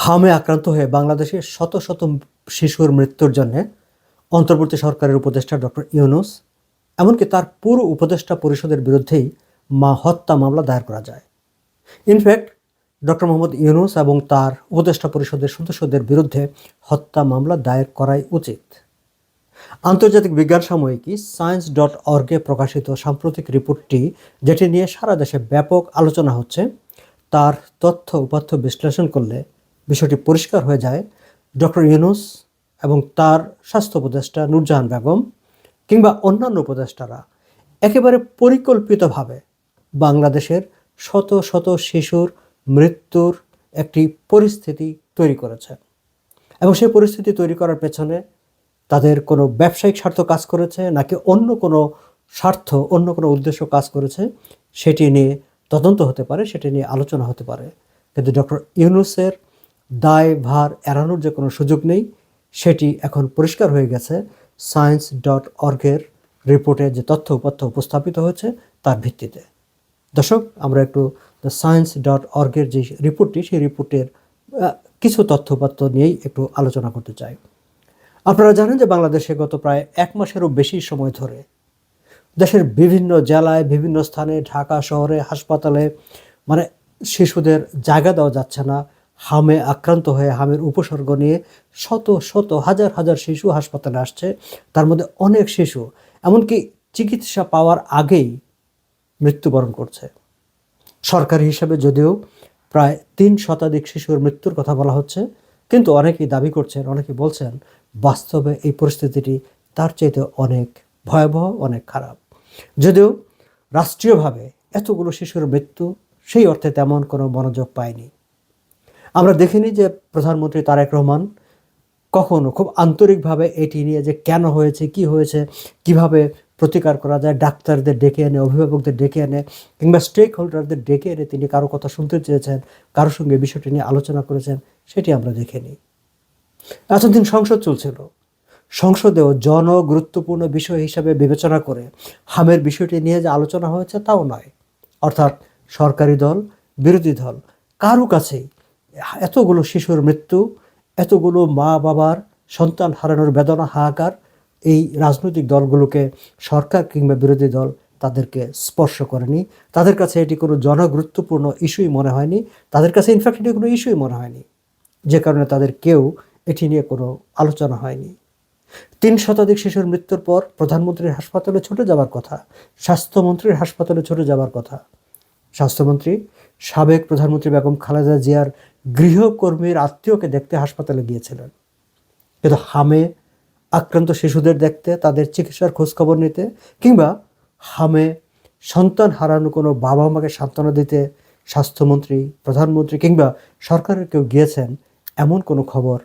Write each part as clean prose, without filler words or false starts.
হামে আক্রান্ত হয়ে বাংলাদেশের শত শত শিশুর মৃত্যুর জন্য অন্তর্বর্তী সরকারের উপদেষ্টা ডক্টর ইউনূস এমনকি তার পুরো উপদেষ্টা পরিষদের বিরুদ্ধেই হত্যা মামলা দায়ের করা যায়। ইনফ্যাক্ট ডক্টর মোহাম্মদ ইউনূস এবং তার উপদেষ্টা পরিষদের সদস্যদের বিরুদ্ধে হত্যা মামলা দায়ের করাই উচিত। আন্তর্জাতিক বিজ্ঞান সাময়িকী সায়েন্স.org-এ প্রকাশিত সাম্প্রতিক রিপোর্টটি, যেটি নিয়ে সারা দেশে ব্যাপক আলোচনা হচ্ছে, তার তথ্য উপাত্ত বিশ্লেষণ করলে বিষয়টি পরিষ্কার হয়ে যায় ডক্টর ইউনূস এবং তার স্বাস্থ্য উপদেষ্টা নূরজাহান বেগম কিংবা অন্যান্য উপদেষ্টারা একেবারে পরিকল্পিতভাবে বাংলাদেশের শত শত শিশুর মৃত্যুর একটি পরিস্থিতি তৈরি করেছে এবং সেই পরিস্থিতি তৈরি করার পেছনে তাদের কোনো ব্যবসায়িক স্বার্থ কাজ করেছে নাকি অন্য কোনো স্বার্থ, অন্য কোনো উদ্দেশ্য কাজ করেছে, সেটি নিয়ে তদন্ত হতে পারে, সেটি নিয়ে আলোচনা হতে পারে। কিন্তু ডক্টর ইউনূসের দায়ভার এড়ানোর যে কোনো সুযোগ নেই, সেটি এখন পরিষ্কার হয়ে গেছে সায়েন্স.org-এর রিপোর্টে যে তথ্য উপাত্ত উপস্থাপিত হয়েছে তার ভিত্তিতে। দর্শক, আমরা একটু সায়েন্স.org-এর যে রিপোর্টটি, সেই রিপোর্টের কিছু তথ্য উপাত্ত নিয়েই একটু আলোচনা করতে চাই। আপনারা জানেন যে বাংলাদেশে গত প্রায় 1 মাসেরও বেশি সময় ধরে দেশের বিভিন্ন জেলায়, বিভিন্ন স্থানে, ঢাকা শহরে, হাসপাতালে শিশুদের জায়গা দেওয়া যাচ্ছে না। হামে আক্রান্ত হয়ে হামের উপসর্গ নিয়ে শত শত হাজার হাজার শিশু হাসপাতালে আসছে। তার মধ্যে অনেক শিশু এমনকি চিকিৎসা পাওয়ার আগেই মৃত্যুবরণ করছে। সরকারি হিসাবে যদিও প্রায় 3 শতাধিক শিশুর মৃত্যুর কথা বলা হচ্ছে, কিন্তু অনেকেই দাবি করছেন, অনেকেই বলছেন বাস্তবে এই পরিস্থিতিটি তার চাইতে অনেক ভয়াবহ, অনেক খারাপ। যদিও রাষ্ট্রীয়ভাবে এতগুলো শিশুর মৃত্যু সেই অর্থে তেমন কোনো মনোযোগ পায়নি। আমরা দেখিনি যে প্রধানমন্ত্রী তারেক রহমান কখনো খুব আন্তরিকভাবে এটি নিয়ে যে কেন হয়েছে, কি হয়েছে, কিভাবে প্রতিকার করা যায়, ডাক্তারদের ডেকে এনে, অভিভাবকদের ডেকে এনে কিংবা স্টেক হোল্ডারদের ডেকে এনে তিনি কারো কথা শুনতে চেয়েছেন, কারোর সঙ্গে বিষয়টি নিয়ে আলোচনা করেছেন, সেটি আমরা দেখিনি। এতদিন সংসদ চলছিল, সংসদেও জনগুরুত্বপূর্ণ বিষয় হিসাবে বিবেচনা করে হামের বিষয়টি নিয়ে যে আলোচনা হয়েছে তাও নয়। অর্থাৎ সরকারি দল, বিরোধী দল, কারো কাছেই এতগুলো শিশুর মৃত্যু, এতগুলো মা বাবার সন্তান হারানোর বেদনা, হাহাকার, এই রাজনৈতিক দলগুলোকে, সরকার কিংবা বিরোধী দল, তাদেরকে স্পর্শ করেনি। তাদের কাছে এটি কোনো জনগুরুত্বপূর্ণ ইস্যুই মনে হয়নি। তাদের কাছে ইনফ্যাক্ট এটি কোনো ইস্যুই মনে হয়নি, যে কারণে তাদের কেউ এটি নিয়ে কোনো আলোচনা হয়নি। 3 শতাধিক শিশুর মৃত্যুর পর প্রধানমন্ত্রীর হাসপাতালে ছুটে যাওয়ার কথা, স্বাস্থ্যমন্ত্রীর হাসপাতালে ছুটে যাওয়ার কথা। স্বাস্থ্যমন্ত্রী সাবেক প্রধানমন্ত্রী বেগম খালেদা জিয়ার গৃহকর্মীর আত্মীয়কে দেখতে হাসপাতালে গিয়েছিলেন, কিন্তু হামে আক্রান্ত শিশুদের দেখতে, তাদের চিকিৎসার খোঁজখবর নিতে কিংবা হামে সন্তান হারানো কোনো বাবা মাকে সান্ত্বনা দিতে স্বাস্থ্যমন্ত্রী, প্রধানমন্ত্রী কিংবা সরকারের কেউ গিয়েছেন, এমন কোনো খবর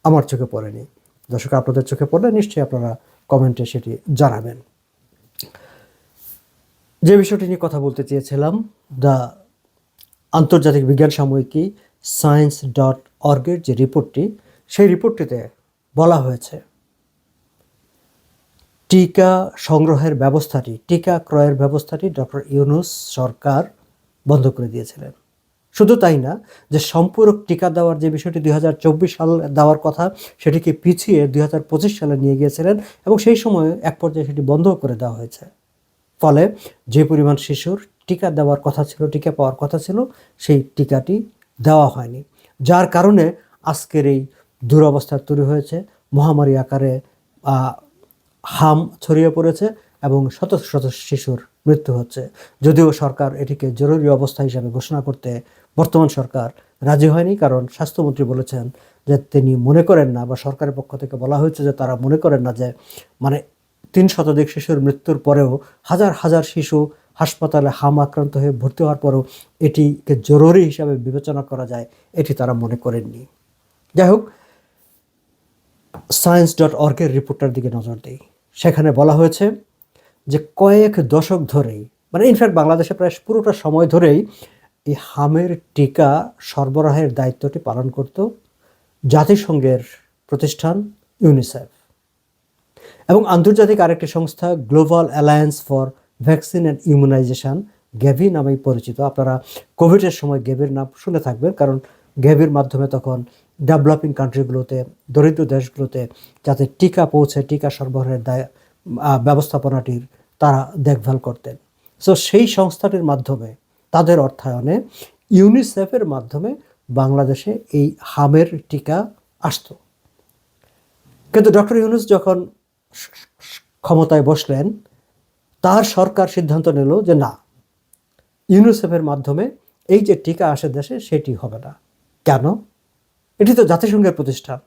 আমার চোখে পড়েনি। দর্শক, আপনাদের চোখে পড়লে নিশ্চয়ই আপনারা কমেন্টে সেটি জানাবেন। যে বিষয়টি নিয়ে কথা বলতে চেয়েছিলাম, আন্তর্জাতিক বিজ্ঞান সাময়িকী সায়েন্স.org-এর যে রিপোর্টটি, সেই রিপোর্টটিতে বলা হয়েছে টিকা সংগ্রহের ব্যবস্থাটি, টিকা ক্রয়ের ব্যবস্থাটি ডক্টর ইউনূস সরকার বন্ধ করে দিয়েছিলেন। শুধু তাই না, যে সম্পূরক টিকা দেওয়ার যে বিষয়টি 2024 সাল দেওয়ার কথা, সেটিকে পিছিয়ে 2025 সালে নিয়ে গিয়েছিলেন এবং সেই সময় এক পর্যায়ে সেটি বন্ধ করে দেওয়া হয়েছে। ফলে যে পরিমাণ শিশুর টিকা দেওয়ার কথা ছিল, টিকা পাওয়ার কথা ছিল, সেই টিকাটি দেওয়া হয়নি, যার কারণে আজকের এই দুরবস্থা তৈরি হয়েছে। মহামারী আকারে হাম ছড়িয়ে পড়েছে এবং শত শত শিশুর মৃত্যু হচ্ছে। যদিও সরকার এটিকে জরুরি অবস্থা হিসাবে ঘোষণা করতে বর্তমান সরকার রাজি হয়নি, কারণ স্বাস্থ্যমন্ত্রী বলেছেন যে তিনি মনে করেন না, বা সরকারের পক্ষ থেকে বলা হয়েছে যে তারা মনে করেন না যে 3 শতাধিক শিশুর মৃত্যুর পরেও, হাজার হাজার শিশু হাসপাতালে হাম আক্রান্ত হয়ে ভর্তি হওয়ার পরেও এটিকে জরুরি হিসাবে বিবেচনা করা যায়, এটি তারা মনে করেননি। যাই হোক, সায়েন্স.org-এর রিপোর্টটার দিকে নজর দিই। সেখানে বলা হয়েছে যে কয়েক দশক ধরেই, ইনফ্যাক্ট বাংলাদেশে প্রায় পুরোটা সময় ধরেই এই হামের টিকা সরবরাহের দায়িত্বটি পালন করত জাতিসংঘের প্রতিষ্ঠান ইউনিসেফ এবং আন্তর্জাতিক আরেকটি সংস্থা global alliance for vaccine and immunisation, Gavi নামেই পরিচিত। আপনারা কোভিডের সময় গ্যাভির নাম শুনে থাকবেন, কারণ গ্যাভির মাধ্যমে তখন ডেভেলপিং কান্ট্রিগুলোতে, দরিদ্র দেশগুলোতে যাতে টিকা পৌঁছে, টিকা সরবরাহের ব্যবস্থাপনাটির তারা দেখভাল করতেন। সো সেই সংস্থাটির মাধ্যমে, তাদের অর্থায়নে, ইউনিসেফের মাধ্যমে বাংলাদেশে এই হামের টিকা আসতো। কিন্তু ডক্টর ইউনূস যখন ক্ষমতায় বসলেন, তার সরকার সিদ্ধান্ত নিল যে না, ইউনিসেফের মাধ্যমে এই যে টিকা আসে দেশে সেটি হবে না। কেন? এটি তো জাতিসংঘের প্রতিষ্ঠান,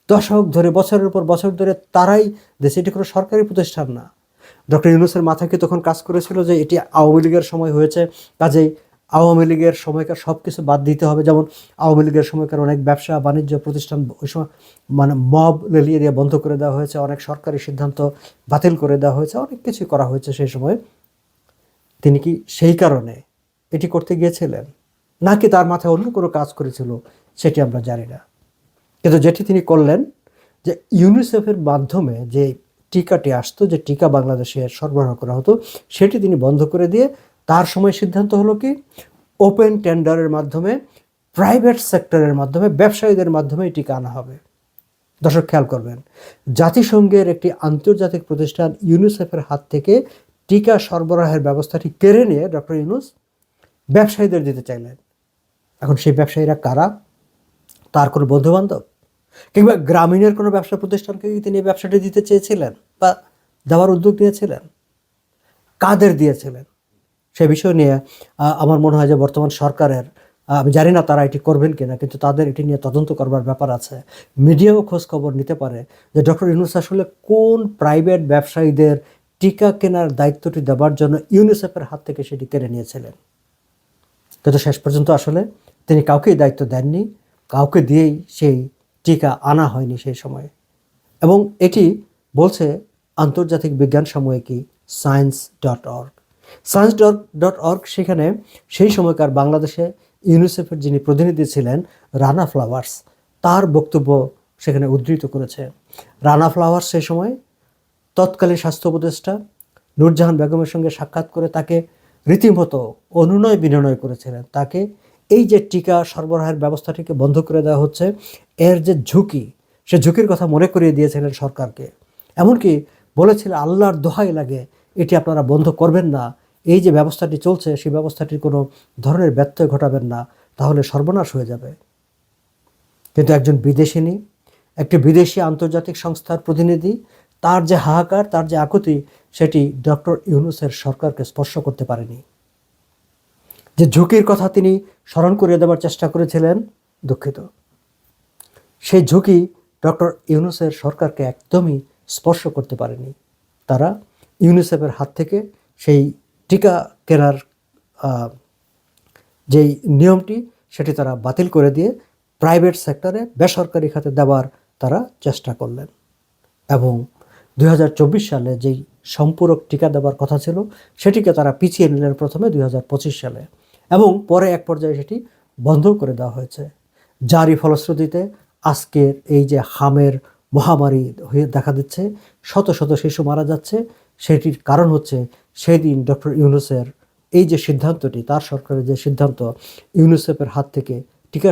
দশক ধরে, বছরের পর বছর ধরে তারাই দেশে, এটি কোনো সরকারি প্রতিষ্ঠান না। ডক্টর ইউনূসের মাথায় কি তখন কাজ করেছিল যে এটি আওয়ামী লীগের সময় হয়েছে, কাজেই আওয়ামী লীগের সময়কার সব কিছু বাদ দিতে হবে? যেমন আওয়ামী লীগের সময়কার অনেক ব্যবসা বাণিজ্য প্রতিষ্ঠান ওই সময় মানে মব লেলিয়ে দিয়ে বন্ধ করে দেওয়া হয়েছে, অনেক সরকারি সিদ্ধান্ত বাতিল করে দেওয়া হয়েছে, অনেক কিছুই করা হয়েছে সেই সময়। তিনি কি সেই কারণে এটি করতে গিয়েছিলেন, নাকি তার মাথায় অন্য কোনো কাজ করেছিল, সেটি আমরা জানি না। কিন্তু যেটি তিনি করলেন, যে ইউনিসেফের মাধ্যমে যে টিকাটি আসতো, যে টিকা বাংলাদেশে সরবরাহ করা হতো, সেটি তিনি বন্ধ করে দিয়ে তার সময় সিদ্ধান্ত হলো কি, ওপেন টেন্ডারের মাধ্যমে, প্রাইভেট সেক্টরের মাধ্যমে, ব্যবসায়ীদের মাধ্যমে এই টিকা আনা হবে। দর্শক খেয়াল করবেন, জাতিসংঘের একটি আন্তর্জাতিক প্রতিষ্ঠান ইউনিসেফের হাত থেকে টিকা সরবরাহের ব্যবস্থাটি কেড়ে নিয়ে ডক্টর ইউনূস ব্যবসায়ীদের দিতে চাইলেন। এখন সেই ব্যবসায়ীরা কারা? তার কোনো বন্ধুবান্ধব কিংবা গ্রামীণের কোনো ব্যবসা প্রতিষ্ঠানকে কি তিনি ব্যবসাটি দিতে চেয়েছিলেন বা দেওয়ার উদ্যোগ নিয়েছিলেন? কাদের দিয়েছিলেন সে বিষয় নিয়ে আমার মনে হয় যে বর্তমান সরকারের, আমি জানি না তারা এটি করবেন কিনা, কিন্তু তাদের এটি নিয়ে তদন্ত করবার ব্যাপার আছে। মিডিয়াও খোঁজ খবর নিতে পারে যে ডক্টর ইউনূস আসলে কোন প্রাইভেট ব্যবসায়ীদের টিকা কেনার দায়িত্বটি দেওয়ার জন্য ইউনিসেফের হাত থেকে সেটি কেড়ে নিয়েছিলেন। কিন্তু শেষ পর্যন্ত আসলে তিনি কাউকেই দায়িত্ব দেননি, কাউকে দিয়েই সেই টিকা আনা হয়নি সেই সময়ে। এবং এটি বলছে আন্তর্জাতিক বিজ্ঞান সাময়িকী সায়েন্স.org। সায়েন্স.org সেখানে সেই সময়কার বাংলাদেশে ইউনিসেফের যিনি প্রতিনিধি ছিলেন, রানা ফ্লাওয়ার্স, তার বক্তব্য সেখানে উদ্ধৃত করেছে। রানা ফ্লাওয়ার্স সেই সময় তৎকালীন স্বাস্থ্য উপদেষ্টা নূরজাহান বেগমের সঙ্গে সাক্ষাৎ করে তাকে রীতিমতো অনুনয় বিনয় করেছিলেন। তাকে এই যে টিকা সরবরাহের ব্যবস্থাটিকে বন্ধ করে দেওয়া হচ্ছে, এর যে ঝুঁকি, সে ঝুঁকির কথা মনে করিয়ে দিয়েছিলেন সরকারকে। এমনকি বলেছিলেন, আল্লাহর দোহাই লাগে এটি আপনারা বন্ধ করবেন না, এই যে ব্যবস্থাটি চলছে সেই ব্যবস্থাটির কোনো ধরনের ব্যত্যয় ঘটাবেন না, তাহলে সর্বনাশ হয়ে যাবে। কিন্তু একজন বিদেশিনী, একটি বিদেশি আন্তর্জাতিক সংস্থার প্রতিনিধি, তার যে হাহাকার, তার যে আকুতি, সেটি ডক্টর ইউনূসের সরকারকে স্পর্শ করতে পারেনি। যে ঝুঁকির কথা তিনি স্মরণ করিয়ে দেওয়ার চেষ্টা করেছিলেন, দুঃখিত, সেই ঝুঁকি ডক্টর ইউনূসের সরকারকে একদমই স্পর্শ করতে পারেনি। তারা ইউনিসেফের হাত থেকে সেই টিকা কেনার যেই নিয়মটি, সেটি তারা বাতিল করে দিয়ে প্রাইভেট সেক্টরে, বেসরকারি খাতে দেওয়ার তারা চেষ্টা করলেন। এবং 2024 সালে যেই সম্পূরক টিকা দেওয়ার কথা ছিল, সেটিকে তারা পিছিয়ে নিলেন প্রথমে 2025 সালে, এবং পরে এক পর্যায়ে সেটি বন্ধ করে দেওয়া হয়েছে। যারই ফলশ্রুতিতে আজকের এই যে হামের মহামারী হয়ে দেখা দিচ্ছে, শত শত শিশু মারা যাচ্ছে, সেটির কারণ হচ্ছে সেই দিন ডক্টর ইউনূসের এই যে সিদ্ধান্তটি, তার সরকারের যে সিদ্ধান্ত, ইউনিসেফের হাত থেকে টিকা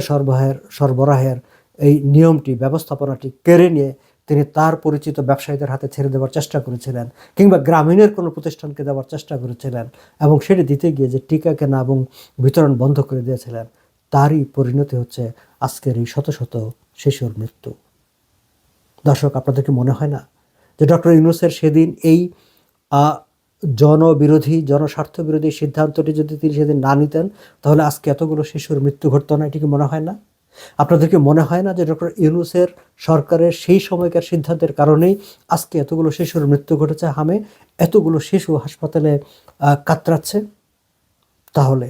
সরবরাহের এই নিয়মটি, ব্যবস্থাপনাটি কেড়ে নিয়ে তিনি তার পরিচিত ব্যবসায়ীদের হাতে ছেড়ে দেওয়ার চেষ্টা করেছিলেন, কিংবা গ্রামীণের কোনো প্রতিষ্ঠানকে দেওয়ার চেষ্টা করেছিলেন, এবং সেটি দিতে গিয়ে যে টিকা কেনা এবং বিতরণ বন্ধ করে দিয়েছিলেন, তারই পরিণতি হচ্ছে আজকের এই শত শত শিশুর মৃত্যু। দর্শক, আপনাদেরকে মনে হয় না যে ডক্টর ইউনূসের সেদিন এই জনবিরোধী, জনস্বার্থ বিরোধী সিদ্ধান্তটি যদি তিনি সেদিন না নিতেন, তাহলে আজকে এতগুলো শিশুর মৃত্যু ঘটতো না? এটি কি মনে হয় না? আপনাদেরকে মনে হয় না যে ডক্টর ইউনূসের সরকারের সেই সময়কার সিদ্ধান্তের কারণেই আজকে এতগুলো শিশুর মৃত্যু ঘটেছে হামে, এতগুলো শিশু হাসপাতালে কাতরাচ্ছে? তাহলে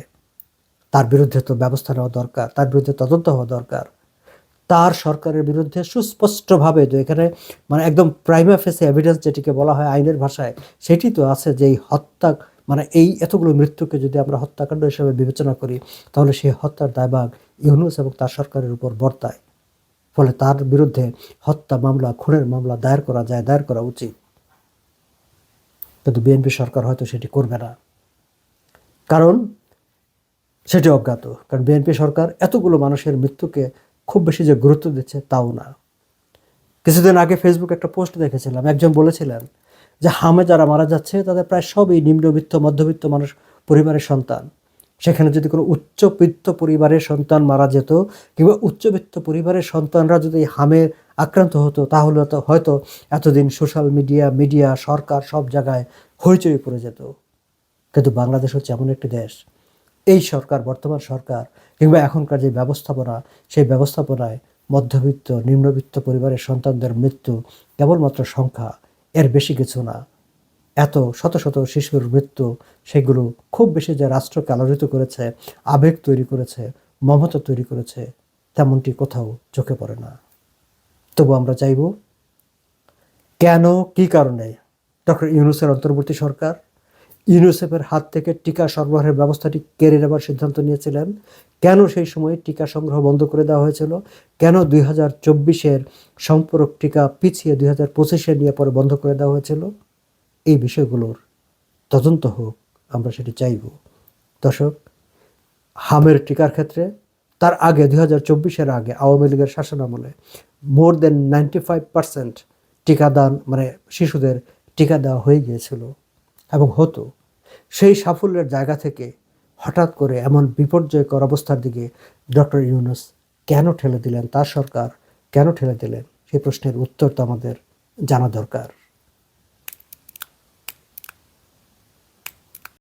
তার বিরুদ্ধে তো ব্যবস্থা নেওয়া দরকার, তার বিরুদ্ধে তদন্ত হওয়া দরকার। তার সরকারের বিরুদ্ধে সুস্পষ্টভাবে, তো এখানে মানে একদম প্রাইমা ফেসি এভিডেন্স যেটিকে বলা হয় আইনের ভাষায়, সেটি তো আছে যে এই হত্যা, মানে এই এতগুলো মৃত্যুকে যদি আমরা হত্যাকাণ্ড হিসেবে বিবেচনা করি, তাহলে সেই হত্যার দায়ভার ইউনূস এবং তার সরকারের উপর বর্তায়। ফলে তার বিরুদ্ধে হত্যা মামলা, খুনের মামলা দায়ের করা যায়, দায়ের করা উচিত। কিন্তু বিএনপি সরকার হয়তো সেটি করবে না, কারণ সেটি অজ্ঞাত। কারণ বিএনপি সরকার এতগুলো মানুষের মৃত্যুকে খুব বেশি যে গুরুত্ব দিচ্ছে তাও না। কিছুদিন আগে ফেসবুকে একটা পোস্ট দেখেছিলাম, একজন বলেছিলেন যে হামে যারা মারা যাচ্ছে তাদের প্রায় সবই নিম্নবিত্ত মধ্যবিত্ত মানুষ পরিবারের সন্তান। সেখানে যদি কোনো উচ্চবিত্ত পরিবারের সন্তান মারা যেত কিংবা উচ্চবিত্ত পরিবারের সন্তানরা যদি হামে আক্রান্ত হতো তাহলে তো হয়তো এতদিন সোশ্যাল মিডিয়া সরকার সব জায়গায় হইচই পড়ে যেত। কিন্তু বাংলাদেশ হচ্ছে এমন একটি দেশ, এই সরকার, বর্তমান সরকার কিংবা এখনকার যে ব্যবস্থাপনা, সেই ব্যবস্থাপনায় মধ্যবিত্ত নিম্নবিত্ত পরিবারের সন্তানদের মৃত্যু কেবলমাত্র সংখ্যা, এর বেশি কিছু না। এত শত শত শিশুর মৃত্যু, সেগুলো খুব বেশি যে রাষ্ট্রকে আলোড়িত করেছে, আবেগ তৈরি করেছে, মমতা তৈরি করেছে, তেমনটি কোথাও চোখে পড়ে না। তবু আমরা চাইব, কেন, কী কারণে ডক্টর ইউনূসের অন্তর্বর্তী সরকার ইউনিসেফের হাত থেকে টিকা সরবরাহের ব্যবস্থাটি কেড়ে নেবার সিদ্ধান্ত নিয়েছিলেন? কেন সেই সময় টিকা সংগ্রহ বন্ধ করে দেওয়া হয়েছিল? কেন 2024-এর সম্পূরক টিকা পিছিয়ে 2025-এ নিয়ে পরে বন্ধ করে দেওয়া হয়েছিল? এই বিষয়গুলোর তদন্ত হোক, আমরা সেটি চাইব। দর্শক, হামের টিকার ক্ষেত্রে তার আগে 2024-এর আগে আওয়ামী লীগের শাসনামলে মোর দেন 95% টিকাদান, মানে শিশুদের টিকা দেওয়া হয়ে গিয়েছিল এবং হতো। সেই সাফল্যের জায়গা থেকে হঠাৎ করে এমন বিপর্যয়কর অবস্থার দিকে ডক্টর ইউনূস কেন ঠেলে দিলেন, তার সরকার কেন ঠেলে দিলেন? সেই প্রশ্নের উত্তর তো আমাদের জানা দরকার।